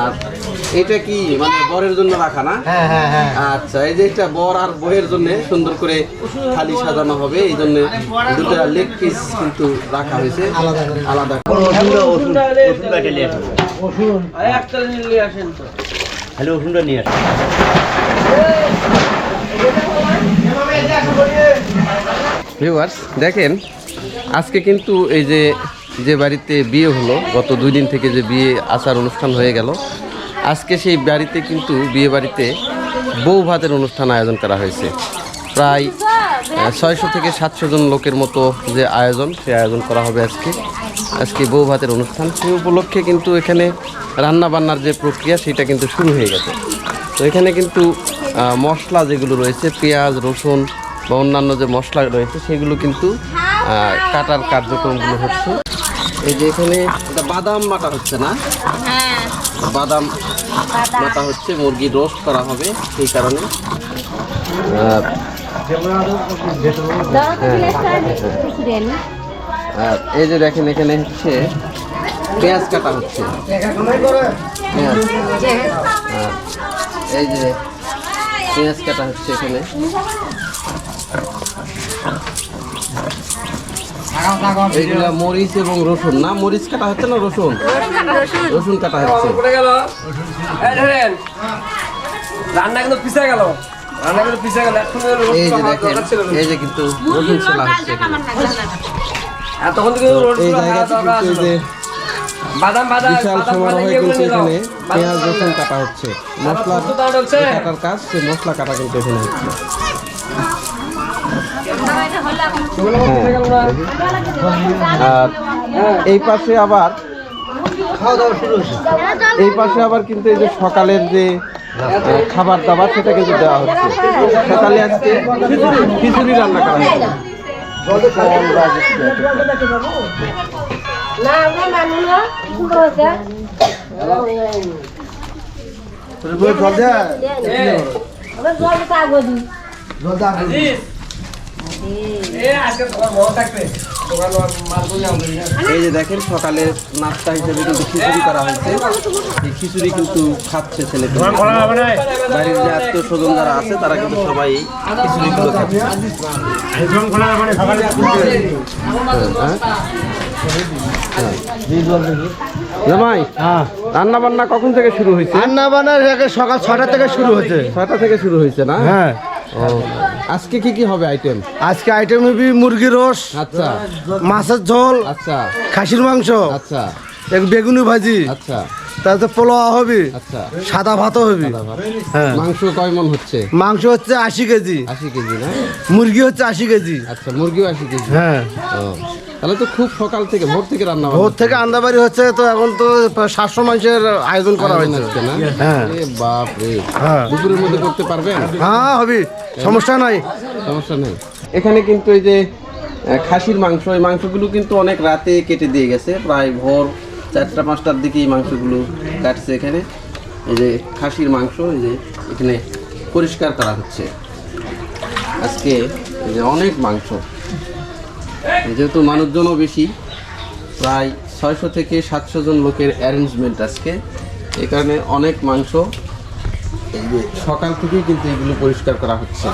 আর এটা কি মানে বরের জন্য রাখা না? আচ্ছা, এই যে এটা বর আর বউয়ের জন্য সুন্দর করে থালি সাজানো হবে, এই জন্য দুটো লেগ পিস কিন্তু রাখা হয়েছে আলাদা। হ্যালো, ওষুধটা নিয়ে আসেন। ভিউয়ার্স দেখেন, আজকে কিন্তু এই যে বাড়িতে বিয়ে হলো, গত 2 দিন থেকে যে বিয়ে আসার অনুষ্ঠান হয়ে গেল, আজকে সেই বাড়িতে কিন্তু বিয়ে বাড়িতে বউ ভাতের অনুষ্ঠান আয়োজন করা হয়েছে। প্রায় 600 থেকে 700 জন লোকের মতো যে আয়োজন, সেই আয়োজন করা হবে আজকে বউ ভাতের অনুষ্ঠান। সেই উপলক্ষে কিন্তু এখানে রান্না বান্নার যে প্রক্রিয়া সেটা কিন্তু শুরু হয়ে গেছে। তো এখানে কিন্তু মশলা যেগুলো রয়েছে, পেঁয়াজ রসুন বা অন্যান্য যে মশলা রয়েছে সেগুলো কিন্তু কাটার কার্যক্রমগুলো হচ্ছে। এই যে এখানে বাদাম বাটা হচ্ছে না? বাদাম বাটা হচ্ছে, মুরগি রোস্ট করা হবে সেই কারণে। আর এই যে দেখেন এখানে হচ্ছে পেঁয়াজ কাটা হচ্ছে, এই যে পেঁয়াজ কাটা হচ্ছে এখানে। এইগুলা মরিচ এবং রসুন না, মরিচ কাটা হচ্ছে না রসুন? রসুন কাটা হচ্ছে। রান্না কিন্তু পিছে গেল, রান্না কিন্তু পিছে গেল। এই যে দেখেন, এই যে কিন্তু রসুন ছোলা হচ্ছে এতক্ষণ থেকে এই জায়গাতে কিন্তু এই যে বাদাম বাদাম বিশাল সমারোহে কিন্তু এখানে পেঁয়াজ রসুন কাটা হচ্ছে, মশলা কাটার কাজ, সে মশলা কাটা কিন্তু এখানে হচ্ছে। আর এই পাশে আবার কিন্তু এই যে সকালের যে খাবার দাবার সেটা কিন্তু দেওয়া হচ্ছে। সকালে আজকে খিচুড়ি রান্না করা হচ্ছে। এই যে দেখেন সকালের নাস্তা হিসেবে কিন্তু খিচুড়ি করা হয়েছে। এই খিচুড়ি কিন্তু খাচ্ছে ছেলে, বাড়ির যে আত্মীয় স্বজন যারা আছে তারা কিন্তু সবাই খিচুড়িগুলো খাচ্ছে। জামাই, রান্না বান্না কখন থেকে শুরু হয়েছে? রান্না বান্না সকাল 6টা থেকে শুরু হয়েছে। 6টা থেকে শুরু হয়েছে না? হ্যাঁ। আজকে কি হবে আইটেম? আজকে আইটেম হবে মুরগির রোস, আচ্ছা, মাছের ঝোল, আচ্ছা, খাসির মাংস, আচ্ছা, বেগুনি ভাজি, আচ্ছা, তারপরে পোলাও হবে, আচ্ছা, সাদা ভাতও হবে। হ্যাঁ। মাংস কয় মন হচ্ছে? মাংস হচ্ছে 80 কেজি। 80 কেজি না? মুরগি হচ্ছে 80 কেজি। আচ্ছা, মুরগিও 80 কেজি। হ্যাঁ। তাহলে তো খুব সকাল থেকে ভোর থেকে রান্না ভোর থেকে আন্দাবাড়ি হচ্ছে, তো এখন তো 700 মানুষের আয়োজন করা হয়েছে না? হ্যাঁ। বাপ রে, হ্যাঁ। দুপুরের মধ্যে করতে পারবেন? হ্যাঁ, হবে, সমস্যা নাই, সমস্যা নেই। এখানে কিন্তু এই যে খাসির মাংস, এই মাংসগুলো কিন্তু অনেক রাতে কেটে দিয়ে গেছে, প্রায় ভোর 4টা-5টার দিকে এই মাংসগুলো কাটছে এখানে। এই যে খাসির মাংস, এই যে এখানে পরিষ্কার করা হচ্ছে আজকে। এই যে অনেক মাংস, যেহেতু মানুষজনও বেশি, প্রায় 600 থেকে 700 জন লোকের অ্যারেঞ্জমেন্ট আজকে, এই কারণে অনেক মাংস। এই যে সকাল থেকেই কিন্তু এগুলো পরিষ্কার করা হচ্ছে।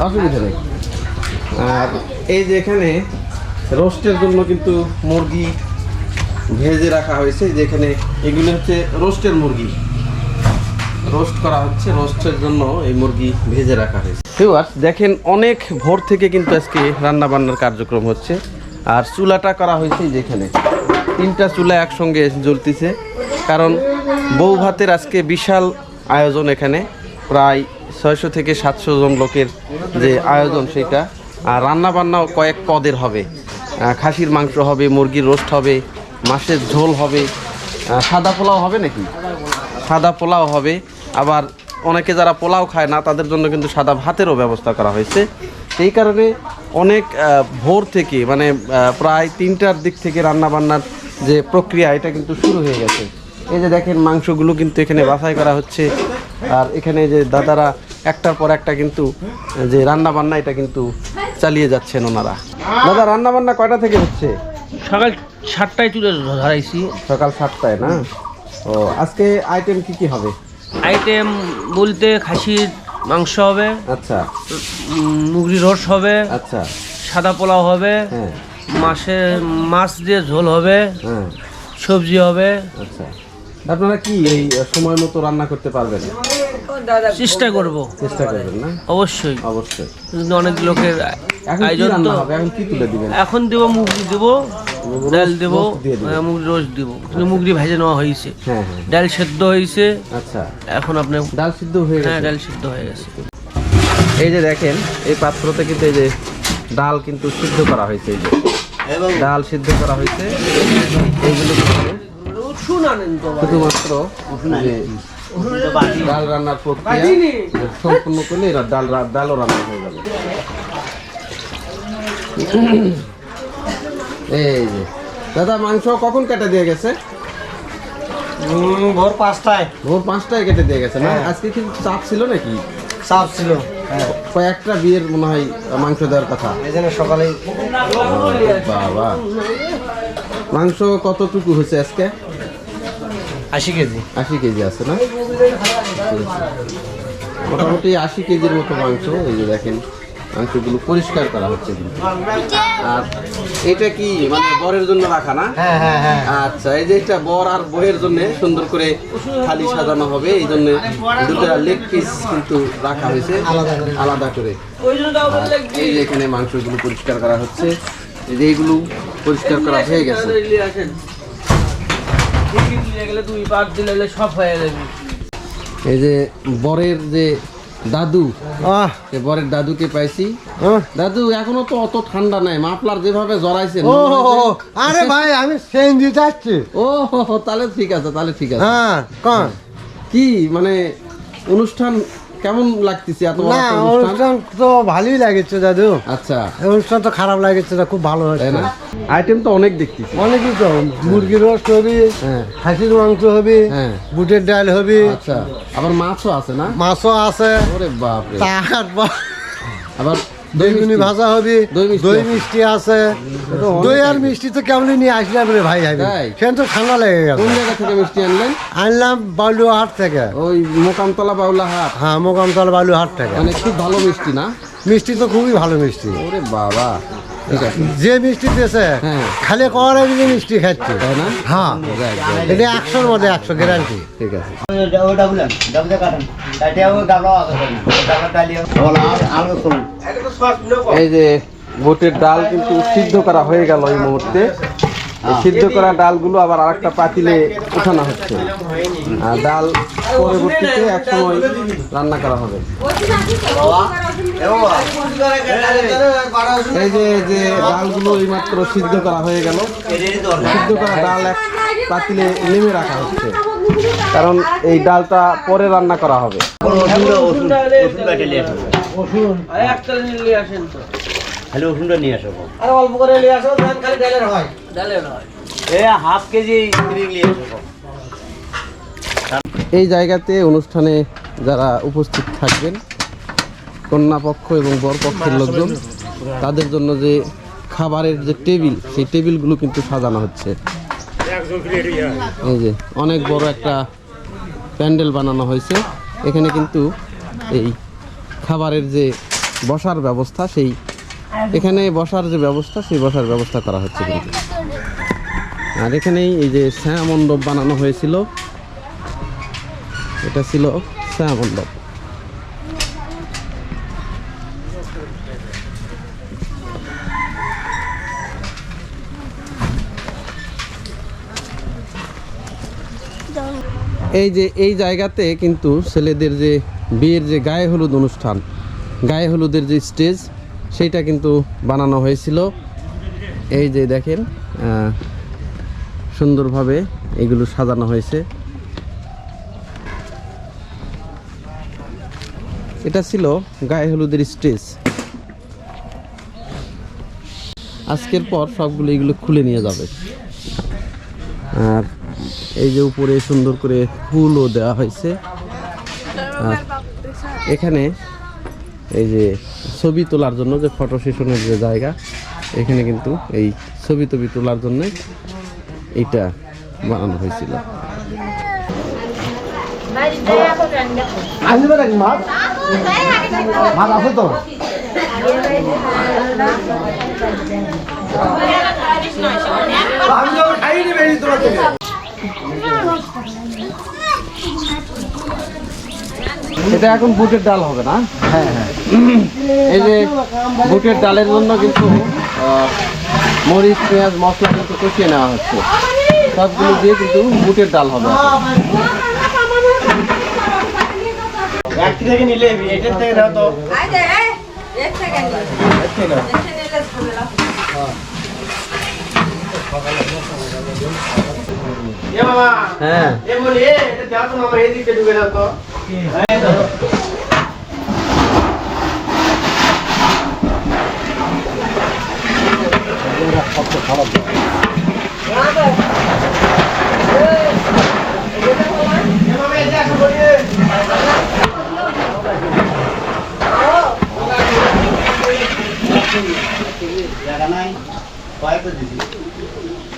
অসুবিধা নেই। আর এই যে এখানে রোস্টের জন্য কিন্তু মুরগি ভেজে রাখা হয়েছে। যেখানে এগুলো হচ্ছে রোস্টের মুরগি, রোস্ট করা হচ্ছে, রোস্টের জন্য এই মুরগি ভেজে রাখা হয়েছে। ভিউয়ার্স দেখেন, অনেক ভোর থেকে কিন্তু আজকে রান্না বান্নার কার্যক্রম হচ্ছে। আর চুলাটা করা হয়েছে যেখানে 3টা চুলা একসঙ্গে জ্বলতেছে, কারণ বউ ভাতের আজকে বিশাল আয়োজন। এখানে প্রায় 600 থেকে 700 জন লোকের যে আয়োজন সেটা। আর রান্না বান্নাও কয়েক পদের হবে, খাসির মাংস হবে, মুরগির রোস্ট হবে, মাছের ঝোল হবে, সাদা পোলাও হবে নাকি? সাদা পোলাও হবে। আবার অনেকে যারা পোলাও খায় না তাদের জন্য কিন্তু সাদা ভাতেরও ব্যবস্থা করা হয়েছে। সেই কারণে অনেক ভোর থেকে, মানে প্রায় 3টার দিক থেকে রান্নাবান্নার যে প্রক্রিয়া এটা কিন্তু শুরু হয়ে গেছে। এই যে দেখেন মাংসগুলো কিন্তু এখানে বাছাই করা হচ্ছে। আর এখানে যে দাদারা একটার পর একটা কিন্তু যে রান্নাবান্না এটা কিন্তু চালিয়ে যাচ্ছেন ওনারা। দাদা রান্না বান্না কয়টা থেকে হচ্ছে? সকাল 7টায় তুলে ধরাইছি। সকাল 7টায় না? ও আজকে আইটেম কি কি হবে? আইটেম বলতে খাসির মাংস হবে, আচ্ছা মুগরি রোস হবে, আচ্ছা সাদা পোলাও হবে, হ্যাঁ মাছ দিয়ে ঝোল হবে, হ্যাঁ সবজি হবে। আচ্ছা আপনারা কি এই সময় মতো রান্না করতে পারবেন? চেষ্টা করব, চেষ্টা করবেন না? অবশ্যই। অবশ্যই। কিন্তু অনেক লোকের এখন কি আয়োজন তো। রান্না হবে? এখন কি তুলে দিবেন? এখন দেবো মুগরি দেবো, ডাল দেবো, রোস্ট দিয়ে দিবেন। মুগরি রোস্ট দেবো। কিন্তু মুগরি ভেজে নেওয়া হয়েছে, হ্যাঁ হ্যাঁ ডাল সেদ্ধ হয়েছে। আচ্ছা এখন আপনি ডাল সিদ্ধ হয়ে হ্যাঁ, গেছে? ডাল সিদ্ধ হয়ে গেছে। এই যে দেখেন এই পাত্রতে কিন্তু এই যে ডাল কিন্তু সিদ্ধ করা হয়েছে, এই যে ডাল সিদ্ধ করা হয়েছে। এইগুলো কিন্তু শুধুমাত্র যে ডাল রান্নার প্রক্রিয়া সম্পূর্ণ করলে এরা ডালও রান্না হয়ে যাবে। এই যে দাদা মাংস কখন কেটে দিয়ে গেছে? ভোর 5টায়। ভোর 5টায় কেটে দিয়ে গেছে না? আজকে কি চাপ ছিল নাকি? চাপ ছিল, কয়েকটা বিয়ের মনে হয় মাংস দেওয়ার কথা। এই জন্য সকালেই। বাবা মাংস কতটুকু হয়েছে আজকে? 80 কেজি। 80 কেজি আছে না? মোটামুটি 80 কেজির মতো মাংস। এই যে দেখেন মাংসগুলো পরিষ্কার করা হচ্ছে কিন্তু। আর এটা কি মানে বরের জন্য রাখা না? হ্যাঁ হ্যাঁ হ্যাঁ। আচ্ছা এই যে এটা বর আর বইয়ের জন্য সুন্দর করে থালি সাজানো হবে, এই জন্য দুটো লেগ পিস কিন্তু রাখা হয়েছে আলাদা করে। এই যে এখানে মাংসগুলো পরিষ্কার করা হচ্ছে, এই যে এইগুলো পরিষ্কার করা হয়ে গেছে। এই যে বরের যে দাদু, সে বরের দাদুকে পাইছি। দাদু এখনো তো অত ঠান্ডা নাই, মাফলার যেভাবে জড়াইছেন। আরে ভাই আমি সেনজি যাচ্ছি। ও তাহলে ঠিক আছে, তাহলে ঠিক আছে। হ্যাঁ কোন কি মানে অনুষ্ঠান কেমন লাগতেছে? এত বড় না, একটা অনুষ্ঠান। অনুষ্ঠান তো ভালোই লাগেছে দাদু। আচ্ছা অনুষ্ঠান তো খারাপ লাগেছে না, খুব ভালো তাই হয়েছে না? আইটেম তো অনেক দেখতেছি। অনেকই তো মুরগির রোস্ট হবে, হ্যাঁ খাসির মাংস হবে, হ্যাঁ বুটের ডাল হবে, আচ্ছা আবার মাছও আছে না? মাছও আছে, ওরে বাপ রে। তারপর আবার বেগুনি ভাজা হবে, দই মিষ্টি দই আছে। মিষ্টি আছে। তো অনেক দই আর item। মিষ্টি তো কেমন নিয়ে আসলাম রে ভাই। আমি তাই? সেখানে তো ঠান্ডা লেগে গেল। কোন জায়গা থেকে মিষ্টি আনলেন? আনলাম বালুহাট থেকে। ওই মোকামতলা বাউলা হাট। হ্যাঁ মোকামতলা বালুহাট থেকে। মানে খুব ভালো মিষ্টি না? মিষ্টি তো খুবই ভালো মিষ্টি। ওরে বাবা ঠিক আছে। যে মিষ্টি দিয়েছে হ্যাঁ। খালি করার আগে মিষ্টি খাচ্ছে। তাই না? হ্যাঁ যাক, যাক, এটা 100-র মধ্যে 100 গ্যারান্টি। ঠিক আছে। এই যে বুটের ডাল কিন্তু সিদ্ধ করা হয়ে গেল এই মুহূর্তে। এই সিদ্ধ করা ডালগুলো আবার আরেকটা পাতিলে উঠানো হচ্ছে। আর ডাল পরবর্তীতে একসময় রান্না করা হবে। এই যে যে ডালগুলো এইমাত্র সিদ্ধ করা হয়ে গেল, সিদ্ধ করা ডাল এক পাতিলে নেমে রাখা হচ্ছে, কারণ এই ডালটা পরে রান্না করা হবে। খালি ওষুধটা নিয়ে আসো। আর অল্প করে নিয়ে আসো, খালি ডালের হয়। হাফ কেজি নিয়ে আসো। এই জায়গাতে অনুষ্ঠানে যারা উপস্থিত থাকবেন কন্যা পক্ষ এবং বর পক্ষের লোকজন, তাদের জন্য যে খাবারের যে টেবিল, সেই টেবিলগুলো কিন্তু সাজানো হচ্ছে। এই যে অনেক বড় একটা প্যান্ডেল বানানো হয়েছে। এখানে কিন্তু এই খাবারের যে বসার ব্যবস্থা, সেই এখানে বসার যে ব্যবস্থা, সেই বসার ব্যবস্থা করা হচ্ছে কিন্তু। আর এখানেই এই যে ছায়া মণ্ডপ বানানো হয়েছিল, এটা ছিল ছায়া মণ্ডপ। এই যে এই জায়গাতে কিন্তু ছেলেদের যে বিয়ের যে গায়ে হলুদ অনুষ্ঠান, গায়ে হলুদের যে স্টেজ, সেইটা কিন্তু বানানো হয়েছিল। এই যে দেখেন সুন্দরভাবে এগুলো সাজানো হয়েছে। এটা ছিল গায়ে হলুদের স্টেজ। আজকের পর সবগুলো এগুলো খুলে নিয়ে যাবে। আর এই যে উপরে সুন্দর করে ফুলও দেওয়া হয়েছে। আর এখানে এই যে ছবি তোলার জন্য, যে ফটো সেশনের যে জায়গা, এখানে কিন্তু এই ছবি তোলার জন্য এইটা বানানো হয়েছিল। আসবে নাকি মাছ? মাছ আছে তো? এটা এখন বুটের ডাল হবে না? হ্যাঁ হ্যাঁ। এই যে বুটের ডালের জন্য কিন্তু মরিচ, পেঁয়াজ, মশলা কিন্তু কষিয়ে নেওয়া হচ্ছে। সবগুলো দিয়ে কিন্তু বুটের ডাল হবে এখন। এক থেকে নিলে এটার থেকে দাও তো। এ বাবা, হ্যাঁ, এ বলি এটা দাও তো মামা, এদিকে ঢুকে দাও তো। এই তো।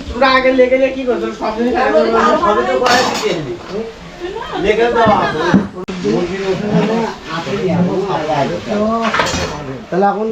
তোরা আগে লেগে কি করছো? সব জিনিস সবই তো করে দিতে লেগে দাও। তাহলে এখন